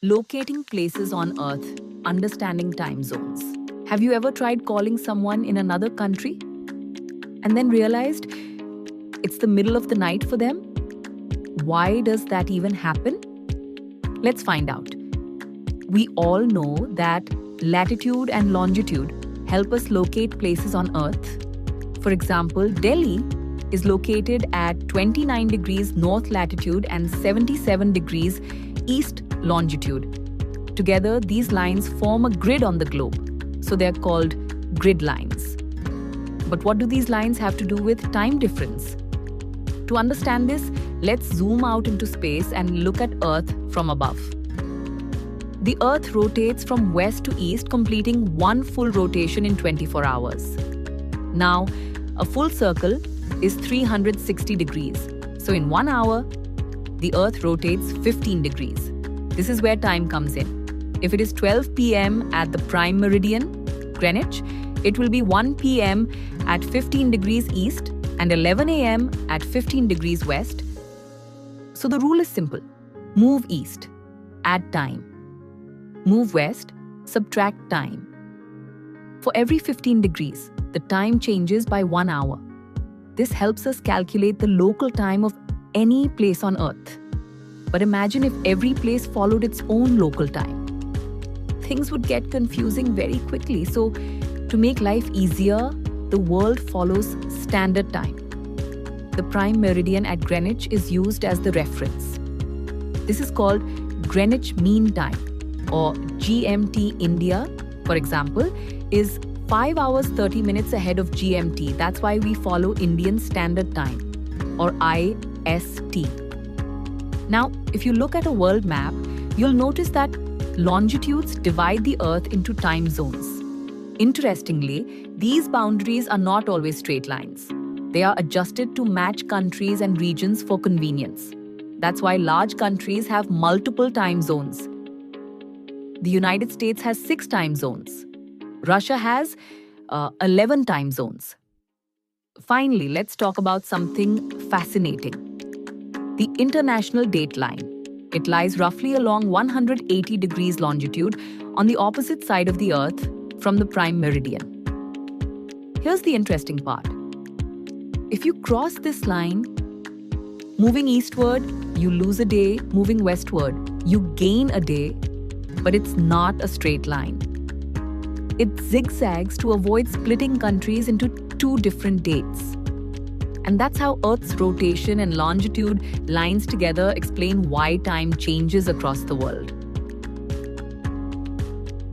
Locating places on Earth, understanding time zones. Have you ever tried calling someone in another country and then realized it's the middle of the night for them? Why does that even happen? Let's find out. We all know that latitude and longitude help us locate places on Earth. For example, Delhi is located at 29 degrees north latitude and 77 degrees east longitude. Together, these lines form a grid on the globe, so they're called grid lines. But what do these lines have to do with time difference? To understand this, let's zoom out into space and look at Earth from above. The Earth rotates from west to east, completing one full rotation in 24 hours. Now, a full circle is 360 degrees. So in 1 hour, the Earth rotates 15 degrees. This is where time comes in. If it is 12 p.m. at the Prime Meridian, Greenwich, it will be 1 p.m. at 15 degrees east and 11 a.m. at 15 degrees west. So the rule is simple. Move east, add time. Move west, subtract time. For every 15 degrees, the time changes by 1 hour. This helps us calculate the local time of any place on Earth. But imagine if every place followed its own local time. Things would get confusing very quickly. So, to make life easier, the world follows standard time. The Prime Meridian at Greenwich is used as the reference. This is called Greenwich Mean Time, or GMT. India, for example, is 5 hours 30 minutes ahead of GMT. That's why we follow Indian Standard Time, or ICSE. Now, if you look at a world map, you'll notice that longitudes divide the Earth into time zones. Interestingly, these boundaries are not always straight lines. They are adjusted to match countries and regions for convenience. That's why large countries have multiple time zones. The United States has 6 time zones. Russia has 11 time zones. Finally, let's talk about something fascinating. The international date line. It lies roughly along 180 degrees longitude on the opposite side of the Earth from the Prime Meridian. Here's the interesting part. If you cross this line, moving eastward, you lose a day. Moving westward, you gain a day. But it's not a straight line. It zigzags to avoid splitting countries into 2 different dates. And that's how Earth's rotation and longitude lines together explain why time changes across the world.